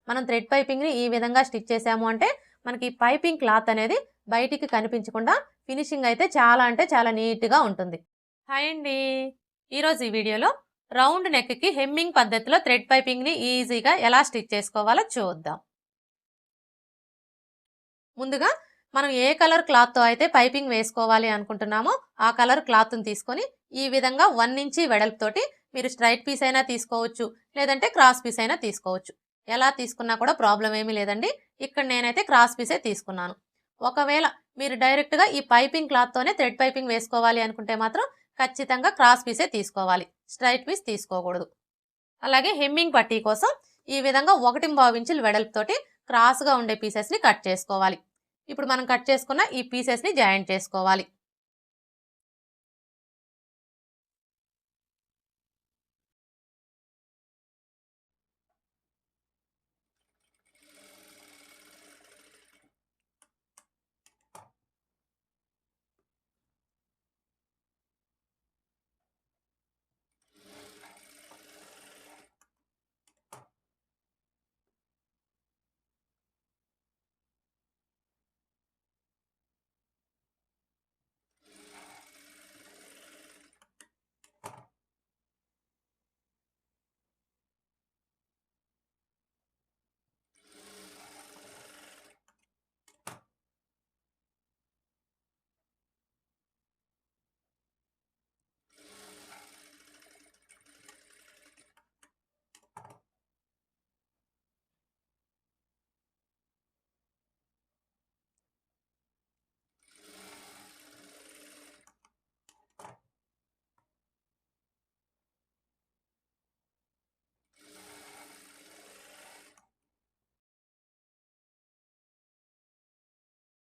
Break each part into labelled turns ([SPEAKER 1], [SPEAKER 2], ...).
[SPEAKER 1] మనం థ్రెడ్ పైపింగ్ని ఈ విధంగా స్టిచ్ చేసాము అంటే మనకి పైపింగ్ క్లాత్ అనేది బయటికి కనిపించకుండా ఫినిషింగ్ అయితే చాలా అంటే చాలా నీట్గా ఉంటుంది. హాయ్ అండి, ఈరోజు ఈ వీడియోలో రౌండ్ నెక్కి హెమ్మింగ్ పద్ధతిలో థ్రెడ్ పైపింగ్ని ఈజీగా ఎలా స్టిచ్ చేసుకోవాలో చూద్దాం. ముందుగా మనం ఏ కలర్ క్లాత్తో అయితే పైపింగ్ వేసుకోవాలి అనుకుంటున్నామో ఆ కలర్ క్లాత్ని తీసుకొని ఈ విధంగా 1 ఇంచి వెడల్పుతోటి మీరు స్ట్రైట్ పీస్ అయినా తీసుకోవచ్చు, లేదంటే క్రాస్ పీస్ అయినా తీసుకోవచ్చు. ఎలా తీసుకున్నా కూడా ప్రాబ్లం ఏమీ లేదండి. ఇక్కడ నేనైతే క్రాస్ పీసే తీసుకున్నాను. ఒకవేళ మీరు డైరెక్ట్గా ఈ పైపింగ్ క్లాత్తోనే థ్రెడ్ పైపింగ్ వేసుకోవాలి అనుకుంటే మాత్రం ఖచ్చితంగా క్రాస్ పీసే తీసుకోవాలి, స్ట్రైట్ పీస్ తీసుకోకూడదు. అలాగే హెమ్మింగ్ పట్టీ కోసం ఈ విధంగా 1.5 ఇంచుల వెడల్పుతోటి క్రాస్గా ఉండే పీసెస్ని కట్ చేసుకోవాలి. ఇప్పుడు మనం కట్ చేసుకున్న ఈ పీసెస్ని జాయింట్ చేసుకోవాలి.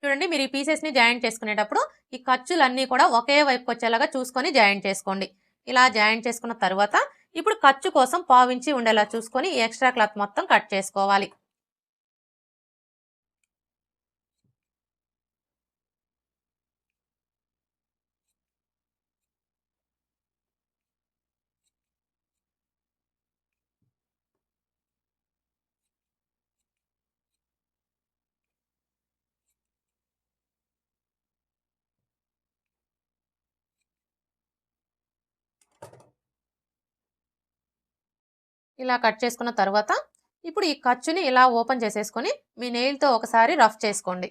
[SPEAKER 1] చూడండి, మీరు ఈ పీసెస్ని జాయింట్ చేసుకునేటప్పుడు ఈ ఖర్చులన్నీ కూడా ఒకే వైపుకి వచ్చేలాగా చూసుకొని జాయింట్ చేసుకోండి. ఇలా జాయింట్ చేసుకున్న తర్వాత ఇప్పుడు ఖర్చు కోసం 1/4 ఇంచి ఉండేలా చూసుకొని ఈ ఎక్స్ట్రా క్లాత్ మొత్తం కట్ చేసుకోవాలి. ఇలా కట్ చేసుకున్న తర్వాత ఇప్పుడు ఈ ఖర్చుని ఇలా ఓపెన్ చేసేసుకొని మీ నెయిల్తో ఒకసారి రఫ్ చేసుకోండి.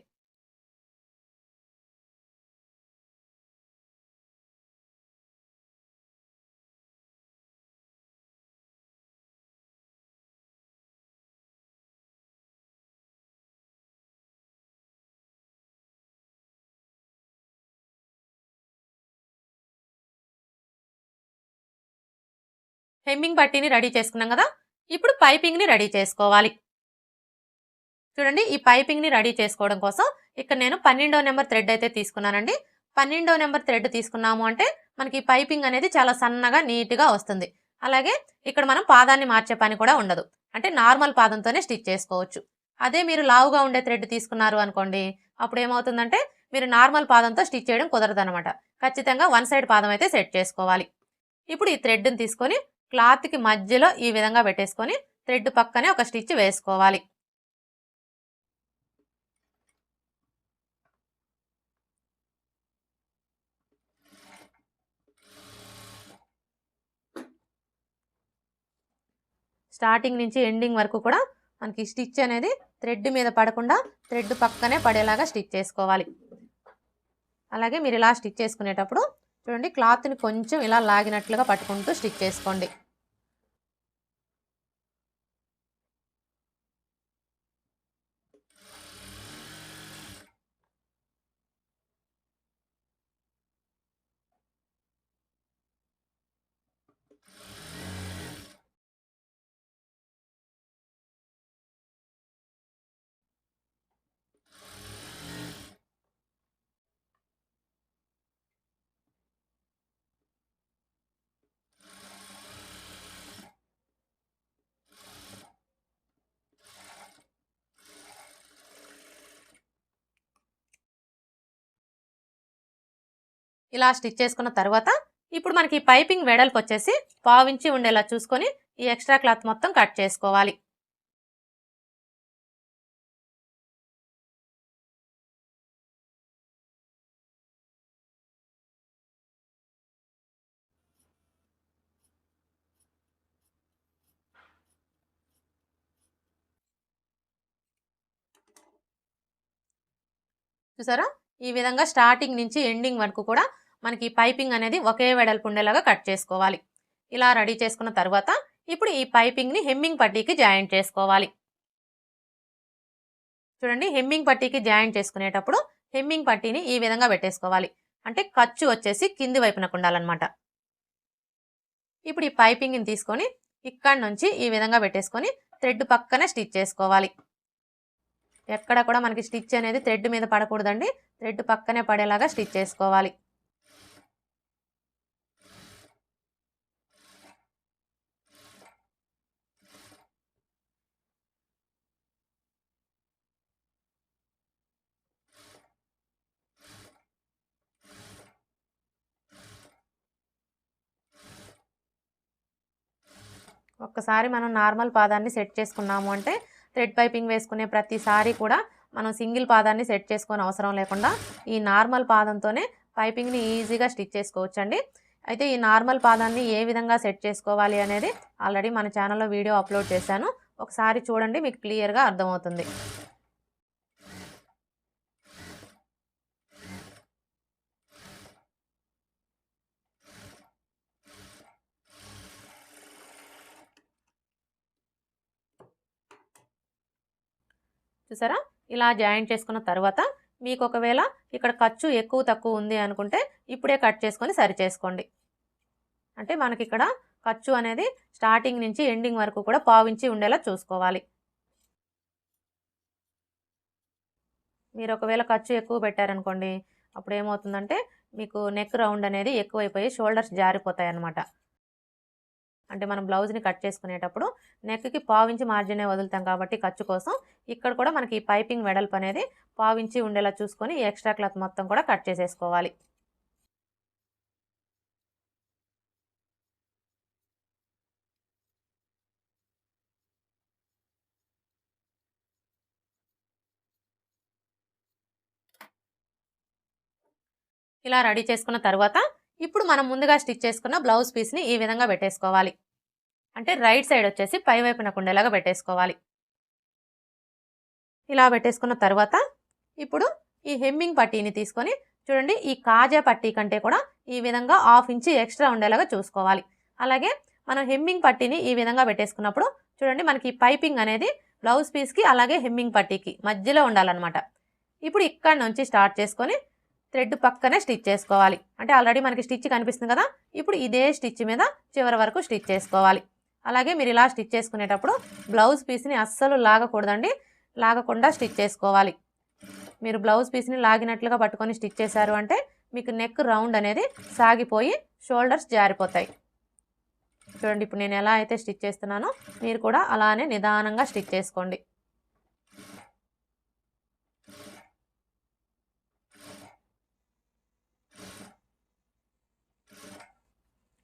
[SPEAKER 1] హెమ్మింగ్ పట్టీని రెడీ చేసుకున్నాం కదా, ఇప్పుడు పైపింగ్ని రెడీ చేసుకోవాలి. చూడండి, ఈ పైపింగ్ని రెడీ చేసుకోవడం కోసం ఇక్కడ నేను 12వ నెంబర్ థ్రెడ్ అయితే తీసుకున్నానండి. 12వ నెంబర్ థ్రెడ్ తీసుకున్నాము అంటే మనకి పైపింగ్ అనేది చాలా సన్నగా నీట్గా వస్తుంది. అలాగే ఇక్కడ మనం పాదాన్ని మార్చే పని కూడా ఉండదు, అంటే నార్మల్ పాదంతోనే స్టిచ్ చేసుకోవచ్చు. అదే మీరు లావుగా ఉండే థ్రెడ్ తీసుకున్నారు అనుకోండి, అప్పుడు ఏమవుతుందంటే మీరు నార్మల్ పాదంతో స్టిచ్ చేయడం కుదరదు అనమాట. ఖచ్చితంగా 1 సైడ్ పాదం అయితే సెట్ చేసుకోవాలి. ఇప్పుడు ఈ థ్రెడ్ని తీసుకొని క్లాత్కి మధ్యలో ఈ విధంగా పెట్టేసుకొని థ్రెడ్ పక్కనే ఒక స్టిచ్ వేసుకోవాలి. స్టార్టింగ్ నుంచి ఎండింగ్ వరకు కూడా మనకి స్టిచ్ అనేది థ్రెడ్ మీద పడకుండా థ్రెడ్ పక్కనే పడేలాగా స్టిచ్ చేసుకోవాలి. అలాగే మీరు ఇలా స్టిచ్ చేసుకునేటప్పుడు చూడండి, క్లాత్ని కొంచెం ఇలా లాగినట్లుగా పట్టుకుంటూ స్టిచ్ చేసుకోండి. ఇలా స్టిచ్ చేసుకున్న తర్వాత ఇప్పుడు మనకి పైపింగ్ వెడల్పు వచ్చేసి 1/4 ఇంచి ఉండేలా చూసుకొని ఈ ఎక్స్ట్రా క్లాత్ మొత్తం కట్ చేసుకోవాలి. చూసారా, ఈ విధంగా స్టార్టింగ్ నుంచి ఎండింగ్ వరకు కూడా మనకి పైపింగ్ అనేది ఒకే వెడల్పు ఉండేలాగా కట్ చేసుకోవాలి. ఇలా రెడీ చేసుకున్న తర్వాత ఇప్పుడు ఈ పైపింగ్ని హెమ్మింగ్ పట్టీకి జాయింట్ చేసుకోవాలి. చూడండి, హెమ్మింగ్ పట్టీకి జాయింట్ చేసుకునేటప్పుడు హెమ్మింగ్ పట్టీని ఈ విధంగా పెట్టేసుకోవాలి. అంటే ఖర్చు వచ్చేసి కింది వైపునకు ఉండాలన్నమాట. ఇప్పుడు ఈ పైపింగ్ని తీసుకొని ఇక్కడ నుంచి ఈ విధంగా పెట్టేసుకొని థ్రెడ్ పక్కనే స్టిచ్ చేసుకోవాలి. ఎక్కడ కూడా మనకి స్టిచ్ అనేది థ్రెడ్ మీద పడకూడదండి, థ్రెడ్ పక్కనే పడేలాగా స్టిచ్ చేసుకోవాలి. ఒక్కసారి మనం నార్మల్ పాదాన్ని సెట్ చేసుకున్నాము అంటే థ్రెడ్ పైపింగ్ వేసుకునే ప్రతిసారి కూడా మనం సింగిల్ పాదాన్ని సెట్ చేసుకొని అవసరం లేకుండా ఈ నార్మల్ పాదంతోనే పైపింగ్ని ఈజీగా స్టిచ్ చేసుకోవచ్చండి. అయితే ఈ నార్మల్ పాదాన్ని ఏ విధంగా సెట్ చేసుకోవాలి అనేది ఆల్రెడీ మన ఛానల్లో వీడియో అప్లోడ్ చేశాను. ఒకసారి చూడండి, మీకు క్లియర్గా అర్థమవుతుంది. చూసారా, ఇలా జాయింట్ చేసుకున్న తర్వాత మీకు ఒకవేళ ఇక్కడ ఖర్చు ఎక్కువ తక్కువ ఉంది అనుకుంటే ఇప్పుడే కట్ చేసుకొని సరి చేసుకోండి. అంటే మనకి ఇక్కడ ఖర్చు అనేది స్టార్టింగ్ నుంచి ఎండింగ్ వరకు కూడా పావించి ఉండేలా చూసుకోవాలి. మీరు ఒకవేళ ఖర్చు ఎక్కువ పెట్టారనుకోండి, అప్పుడు ఏమవుతుందంటే మీకు నెక్ రౌండ్ అనేది ఎక్కువైపోయి షోల్డర్స్ జారిపోతాయి అన్నమాట. అంటే మనం బ్లౌజ్ని కట్ చేసుకునేటప్పుడు నెక్కి పావించి మార్జినే వదులుతాం కాబట్టి ఖర్చు కోసం ఇక్కడ కూడా మనకి ఈ పైపింగ్ వెడల్పు అనేది పావించి ఉండేలా చూసుకొని ఈ ఎక్స్ట్రా క్లాత్ మొత్తం కూడా కట్ చేసేసుకోవాలి. ఇలా రెడీ చేసుకున్న తర్వాత ఇప్పుడు మనం ముందుగా స్టిచ్ చేసుకున్న బ్లౌజ్ పీస్ని ఈ విధంగా పెట్టేసుకోవాలి. అంటే రైట్ సైడ్ వచ్చేసి పై వైపునకు ఉండేలాగా పెట్టేసుకోవాలి. ఇలా పెట్టేసుకున్న తర్వాత ఇప్పుడు ఈ హెమ్మింగ్ పట్టీని తీసుకొని చూడండి, ఈ కాజా పట్టీ కంటే కూడా ఈ విధంగా 1/2 ఇంచ్ ఎక్స్ట్రా ఉండేలాగా చూసుకోవాలి. అలాగే మనం హెమ్మింగ్ పట్టీని ఈ విధంగా పెట్టేసుకున్నప్పుడు చూడండి, మనకి పైపింగ్ అనేది బ్లౌజ్ పీస్కి అలాగే హెమ్మింగ్ పట్టీకి మధ్యలో ఉండాలన్నమాట. ఇప్పుడు ఇక్కడ నుంచి స్టార్ట్ చేసుకొని థ్రెడ్ పక్కనే స్టిచ్ చేసుకోవాలి. అంటే ఆల్రెడీ మనకి స్టిచ్ కనిపిస్తుంది కదా, ఇప్పుడు ఇదే స్టిచ్ మీద చివరి వరకు స్టిచ్ చేసుకోవాలి. అలాగే మీరు ఇలా స్టిచ్ చేసుకునేటప్పుడు బ్లౌజ్ పీస్ని అస్సలు లాగకూడదండి, లాగకుండా స్టిచ్ చేసుకోవాలి. మీరు బ్లౌజ్ పీస్ని లాగినట్లుగా పట్టుకొని స్టిచ్ చేశారు అంటే మీకు నెక్ రౌండ్ అనేది సాగిపోయి షోల్డర్స్ జారిపోతాయి. చూడండి, ఇప్పుడు నేను ఎలా అయితే స్టిచ్ చేస్తున్నానో మీరు కూడా అలానే నిదానంగా స్టిచ్ చేసుకోండి.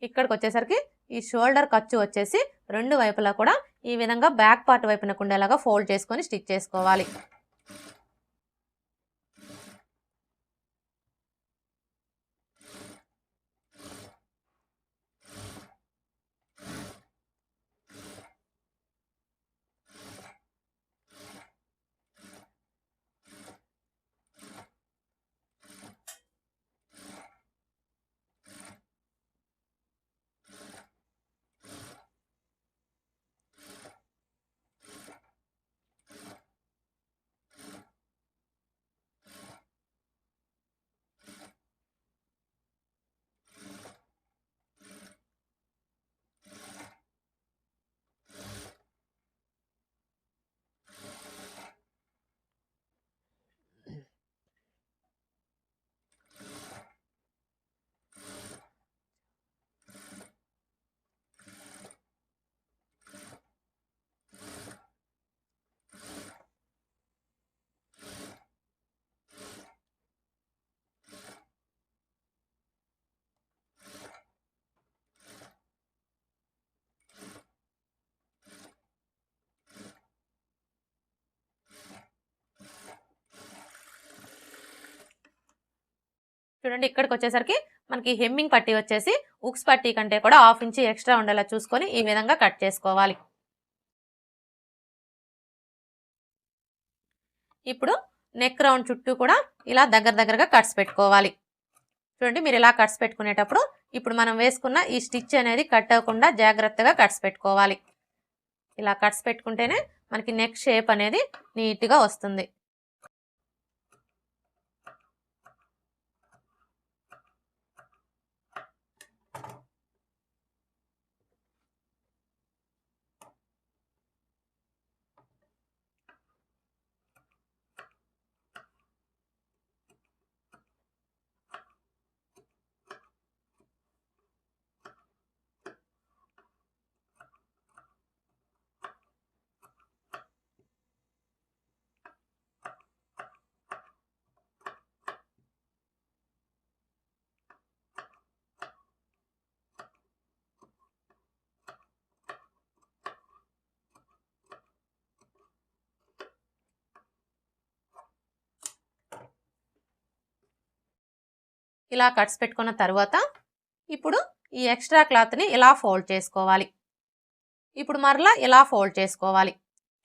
[SPEAKER 1] ఇక్కడికి వచ్చేసరికి ఈ షోల్డర్ ఖర్చు వచ్చేసి రెండు వైపులా కూడా ఈ విధంగా బ్యాక్ పార్ట్ వైపునకు ఉండేలాగా ఫోల్డ్ చేసుకొని స్టిచ్ చేసుకోవాలి. చూడండి, ఇక్కడికి వచ్చేసరికి మనకి హెమ్మింగ్ పట్టీ వచ్చేసి ఉక్స్ పట్టీ కంటే కూడా 1/2 ఇంచ్ ఎక్స్ట్రా ఉండేలా చూసుకొని ఈ విధంగా కట్ చేసుకోవాలి. ఇప్పుడు నెక్ రౌండ్ చుట్టూ కూడా ఇలా దగ్గరగా కట్స్ పెట్టుకోవాలి. చూడండి, మీరు ఇలా కట్స్ పెట్టుకునేటప్పుడు ఇప్పుడు మనం వేసుకున్న ఈ స్టిచ్ అనేది కట్ అవ్వకుండా జాగ్రత్తగా కట్స్ పెట్టుకోవాలి. ఇలా కట్స్ పెట్టుకుంటేనే మనకి నెక్ షేప్ అనేది నీట్గా వస్తుంది. ఇలా కట్స్ పెట్టుకున్న తర్వాత ఇప్పుడు ఈ ఎక్స్ట్రా క్లాత్ని ఇలా ఫోల్డ్ చేసుకోవాలి. ఇప్పుడు మరలా ఇలా ఫోల్డ్ చేసుకోవాలి.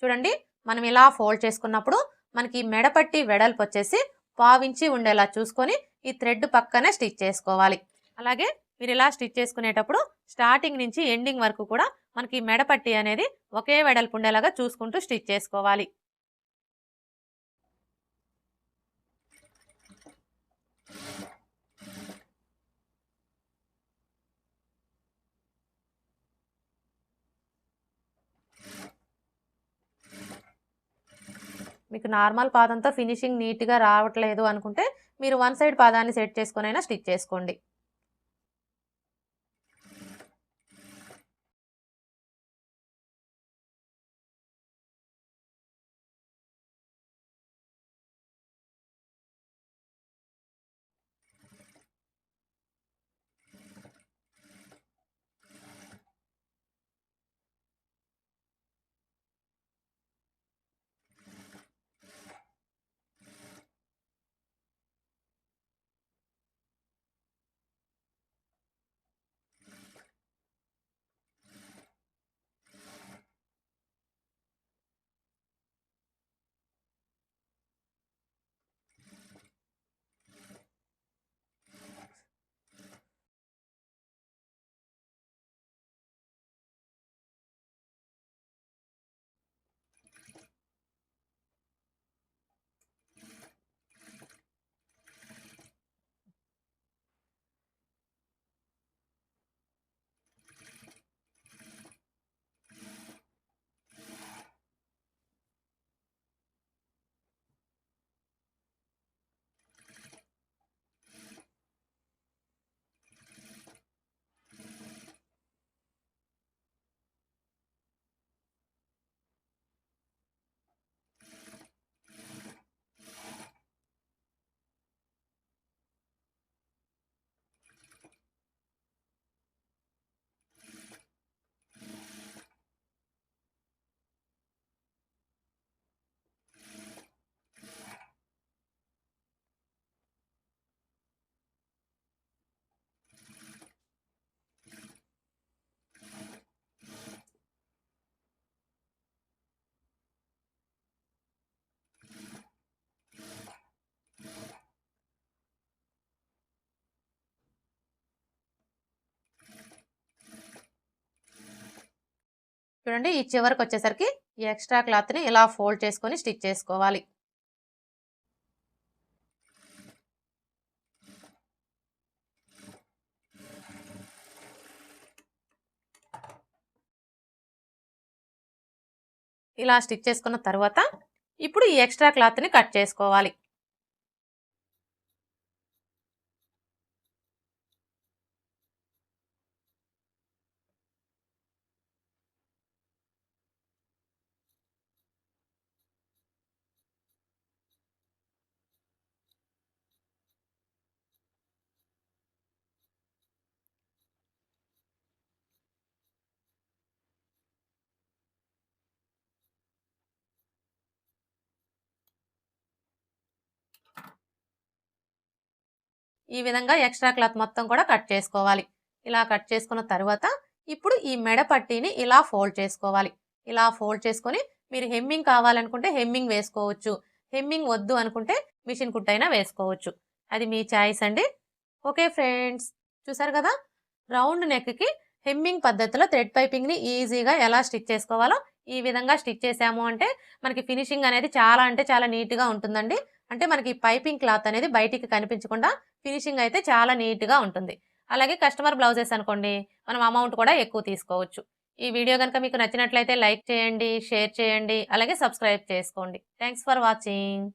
[SPEAKER 1] చూడండి, మనం ఇలా ఫోల్డ్ చేసుకున్నప్పుడు మనకి మెడపట్టి వెడల్పు వచ్చేసి 1/2 ఇంచి ఉండేలా చూసుకొని ఈ థ్రెడ్ పక్కనే స్టిచ్ చేసుకోవాలి. అలాగే మీరు ఇలా స్టిచ్ చేసుకునేటప్పుడు స్టార్టింగ్ నుంచి ఎండింగ్ వరకు కూడా మనకి మెడపట్టి అనేది ఒకే వెడల్పు ఉండేలాగా చూసుకుంటూ స్టిచ్ చేసుకోవాలి. మీకు నార్మల్ పాదంతో ఫినిషింగ్ నీట్గా రావట్లేదు అనుకుంటే మీరు వన్ సైడ్ పాదాన్ని సెట్ చేసుకునైనా స్టిచ్ చేసుకోండి. చూడండి, ఈ చివరికి వచ్చేసరికి ఈ ఎక్స్ట్రా క్లాత్ని ఇలా ఫోల్డ్ చేసుకొని స్టిచ్ చేసుకోవాలి. ఇలా స్టిచ్ చేసుకున్న తర్వాత ఇప్పుడు ఈ ఎక్స్ట్రా క్లాత్ని కట్ చేసుకోవాలి. ఈ విధంగా ఎక్స్ట్రా క్లాత్ మొత్తం కూడా కట్ చేసుకోవాలి. ఇలా కట్ చేసుకున్న తర్వాత ఇప్పుడు ఈ మెడ పట్టీని ఇలా ఫోల్డ్ చేసుకోవాలి. ఇలా ఫోల్డ్ చేసుకొని మీరు హెమ్మింగ్ కావాలనుకుంటే హెమ్మింగ్ వేసుకోవచ్చు. హెమ్మింగ్ వద్దు అనుకుంటే మిషన్ కుట్టైనా వేసుకోవచ్చు. అది మీ చాయిస్ అండి. ఓకే ఫ్రెండ్స్, చూసారు కదా రౌండ్ నెక్కి హెమ్మింగ్ పద్ధతిలో థ్రెడ్ పైపింగ్ని ఈజీగా ఎలా స్టిచ్ చేసుకోవాలో ఈ విధంగా స్టిచ్ చేసాము అంటే మనకి ఫినిషింగ్ అనేది చాలా అంటే చాలా నీట్గా ఉంటుందండి. అంటే మనకి పైపింగ్ క్లాత్ అనేది బయటికి కనిపించకుండా ఫినిషింగ్ అయితే చాలా నీట్గా ఉంటుంది. అలాగే కస్టమర్ బ్లౌజెస్ అనుకోండి, మనం అమౌంట్ కూడా ఎక్కువ తీసుకోవచ్చు. ఈ వీడియో కనుక మీకు నచ్చినట్లయితే లైక్ చేయండి, షేర్ చేయండి, అలాగే సబ్స్క్రైబ్ చేసుకోండి. Thanks for watching.